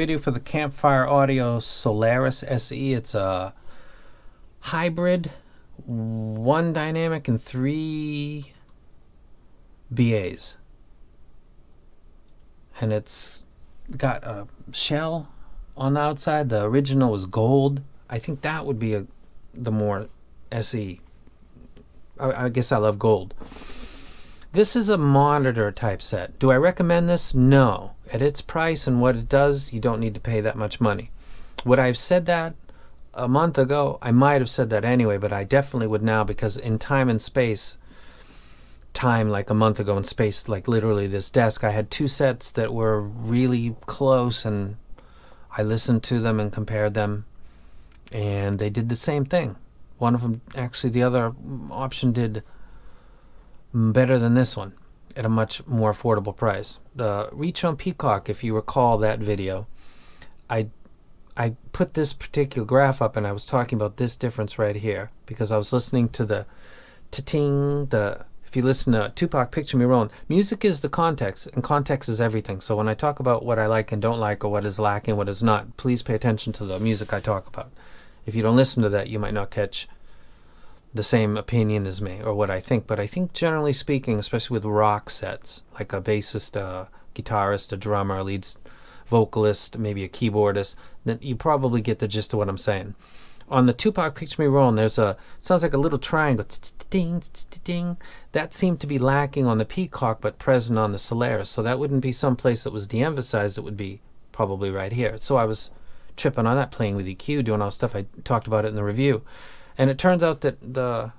Video for the Campfire Audio Solaris SE. It's a hybrid, 1 dynamic and 3 BAs. And it's got a shell on the outside. The original was gold. I think that would be the more SE. I guess I love gold. This is a monitor type set. Do I recommend this? No. At its price and what it does, you don't need to pay that much money. Would I have said that a month ago? I might have said that anyway, but I definitely would now, because in time and space, time like a month ago and space like literally this desk, I had 2 sets that were really close, and I listened to them and compared them, and they did the same thing. One of them, actually the other option, did better than this one at a much more affordable price. The Reach on Peacock, if you recall that video, I put this particular graph up and I was talking about this difference right here, because I was listening to the ta-ting, if you listen to Tupac, Picture Me Rolling, music is the context, and context is everything. So when I talk about what I like and don't like, or what is lacking, what is not, please pay attention to the music I talk about. If you don't listen to that, you might not catch the same opinion as me or what I think. But I think generally speaking, especially with rock sets, like a bassist, a guitarist, a drummer, a lead vocalist, maybe a keyboardist, then you probably get the gist of what I'm saying. On the Tupac Picture Me Rolling, there's sounds like a little triangle, ding, ding. That seemed to be lacking on the Peacock but present on the Solaris. So that wouldn't be some place that was de-emphasized. It would be probably right here. So I was tripping on that, playing with EQ, doing all the stuff. I talked about it in the review. And it turns out that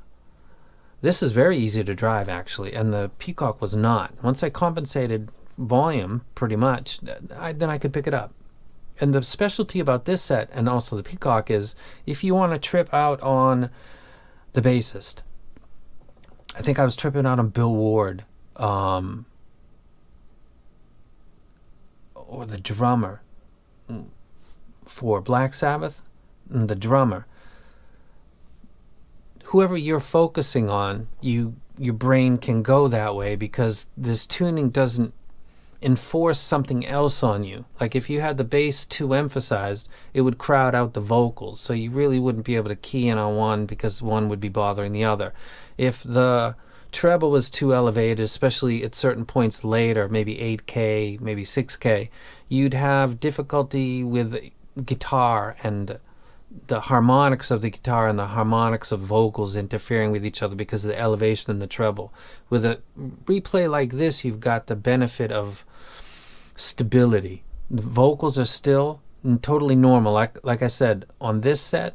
this is very easy to drive, actually, and the Peacock was not. Once I compensated volume pretty much, then I could pick it up. And the specialty about this set, and also the Peacock, is if you want to trip out on the bassist. I think I was tripping out on Bill Ward, or the drummer for Black Sabbath, and the drummer. Whoever you're focusing on, your brain can go that way, because this tuning doesn't enforce something else on you. Like if you had the bass too emphasized, it would crowd out the vocals, so you really wouldn't be able to key in on one, because one would be bothering the other. If the treble was too elevated, especially at certain points later, maybe 8K, maybe 6K, you'd have difficulty with guitar and the harmonics of the guitar and the harmonics of vocals interfering with each other because of the elevation in the treble. With a replay like this, you've got the benefit of stability. The vocals are still totally normal. Like I said, on this set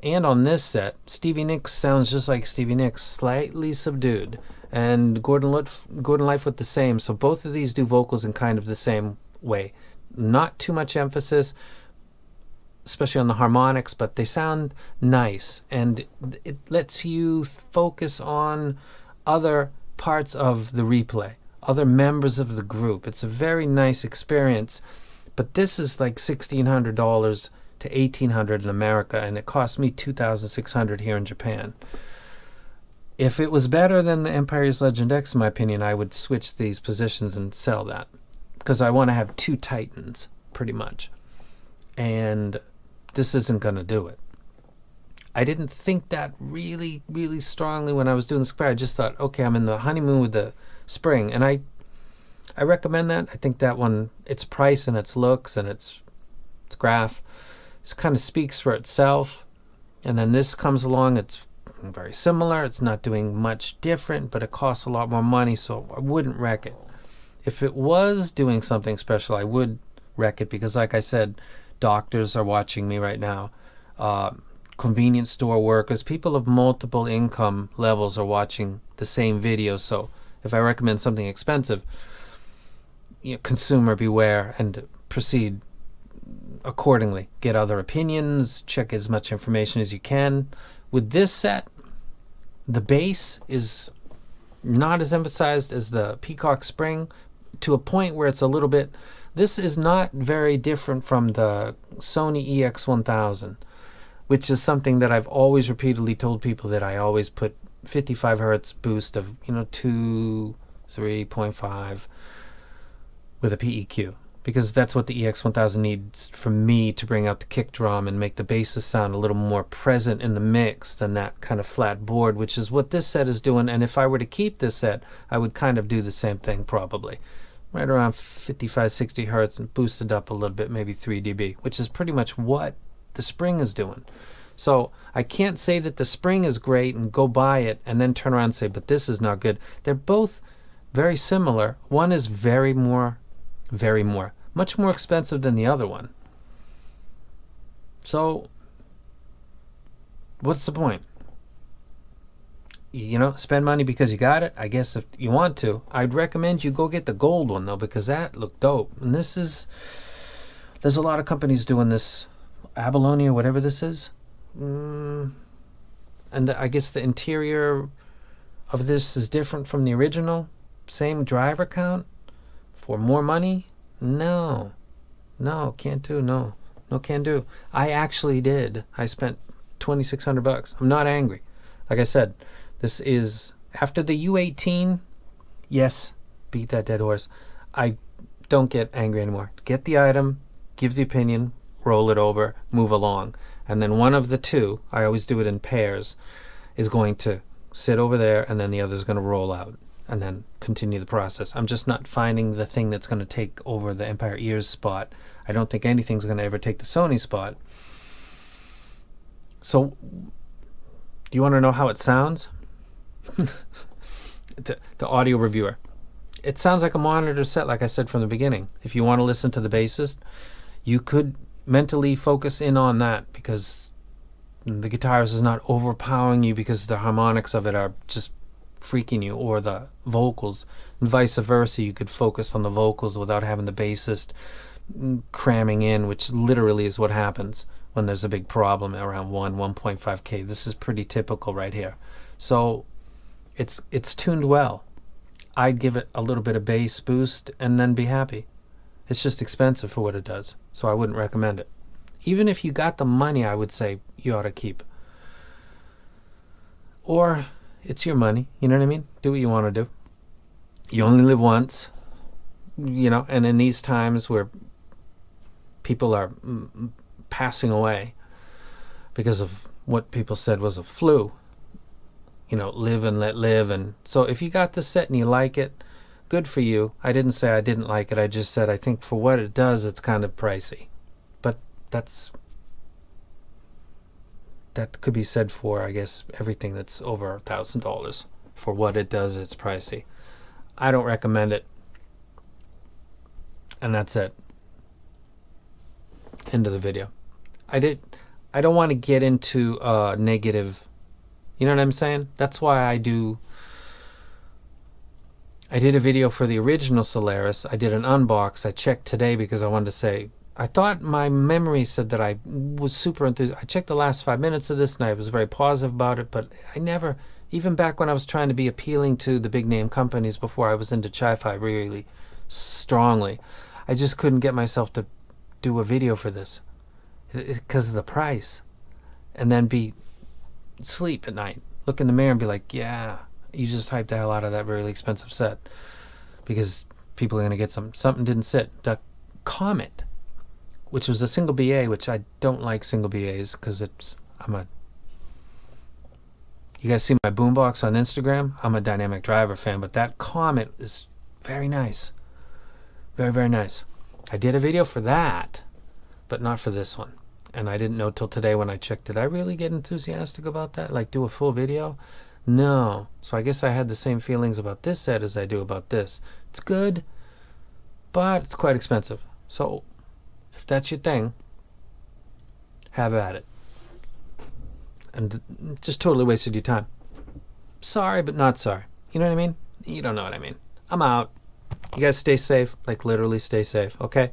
and on this set, Stevie Nicks sounds just like Stevie Nicks, slightly subdued, and Gordon Lightfoot the same. So both of these do vocals in kind of the same way. Not too much emphasis, especially on the harmonics, but they sound nice, and it lets you focus on other parts of the replay, other members of the group. It's a very nice experience, but this is like $1,600 to $1,800 in America, and it cost me $2,600 here in Japan. If it was better than the Empire's Legend X, in my opinion, I would switch these positions and sell that, because I want to have 2 Titans, pretty much. And this isn't going to do it. I didn't think that really, really strongly when I was doing the Spray. I just thought, okay, I'm in the honeymoon with the Spring, and I recommend that. I think that one, its price and its looks and its graph, it kind of speaks for itself. And then this comes along, it's very similar. It's not doing much different, but it costs a lot more money, so I wouldn't wreck it. If it was doing something special, I would wreck it, because like I said, doctors are watching me right now. Convenience store workers, people of multiple income levels are watching the same video. So if I recommend something expensive, consumer beware and proceed accordingly. Get other opinions, check as much information as you can. With this set, the bass is not as emphasized as the Peacock Spring, to a point where it's a little bit. This is not very different from the Sony EX1000, which is something that I've always repeatedly told people, that I always put 55 hertz boost of 2, 3.5 with a PEQ. because that's what the EX1000 needs for me to bring out the kick drum and make the basses sound a little more present in the mix than that kind of flat board, which is what this set is doing. And if I were to keep this set, I would kind of do the same thing probably. Right around 55, 60 hertz and boost it up a little bit, maybe 3 dB, which is pretty much what the Spring is doing. So I can't say that the Spring is great and go buy it and then turn around and say, but this is not good. They're both very similar. One is much more expensive than the other one. So what's the point? You know, spend money because you got it. I guess if you want to, I'd recommend you go get the gold one though, because that looked dope. And there's a lot of companies doing this. Abalone or whatever this is. And I guess the interior of this is different from the original. Same driver count for more money. No, can't do. No, can do. I actually did. I spent $2,600. I'm not angry. Like I said, this is after the U18. Yes, beat that dead horse. I don't get angry anymore. Get the item, give the opinion, roll it over, move along. And then one of the two, I always do it in pairs, is going to sit over there, and then the other is going to roll out and then continue the process. I'm just not finding the thing that's going to take over the Empire Ears spot. I don't think anything's going to ever take the Sony spot. So, do you want to know how it sounds? The audio reviewer. It sounds like a monitor set, like I said from the beginning. If you want to listen to the bassist, you could mentally focus in on that, because the guitarist is not overpowering you because the harmonics of it are just freaking you, or the vocals, and vice versa. You could focus on the vocals without having the bassist cramming in, which literally is what happens when there's a big problem around 1.5K. This is pretty typical right here. So it's tuned well. I'd give it a little bit of bass boost and then be happy. It's just expensive for what it does, so I wouldn't recommend it. Even if you got the money, I would say you ought to keep. Or it's your money, you know what I mean? Do what you want to do. You only live once, you know, and in these times where people are passing away because of what people said was a flu, you know, live and let live. And so if you got the set and you like it, good for you. I didn't say I didn't like it. I just said I think for what it does, it's kind of pricey. But that could be said for, I guess, everything that's over $1,000. For what it does, it's pricey. I don't recommend it. And that's it. End of the video. I don't want to get into negative. You know what I'm saying? That's why I did a video for the original Solaris. I did an unbox. I checked today because I wanted to say, I thought my memory said that I was super enthusiastic. I checked the last 5 minutes of this and I was very positive about it, but I never, even back when I was trying to be appealing to the big name companies before I was into Chi-Fi really strongly, I just couldn't get myself to do a video for this because of the price. And then sleep at night, look in the mirror and be like, yeah, you just hyped the hell out of that really expensive set because people are going to get something didn't sit. The Comet, which was a single BA, which I don't like single BAs because you guys see my boombox on Instagram? I'm a Dynamic Driver fan, but that Comet is very nice. Very, very nice. I did a video for that, but not for this one. And I didn't know till today when I checked, did I really get enthusiastic about that? Like do a full video? No. So I guess I had the same feelings about this set as I do about this. It's good, but it's quite expensive. So if that's your thing, have at it. And just totally wasted your time. Sorry, but not sorry. You know what I mean? You don't know what I mean. I'm out. You guys stay safe, like literally stay safe, okay?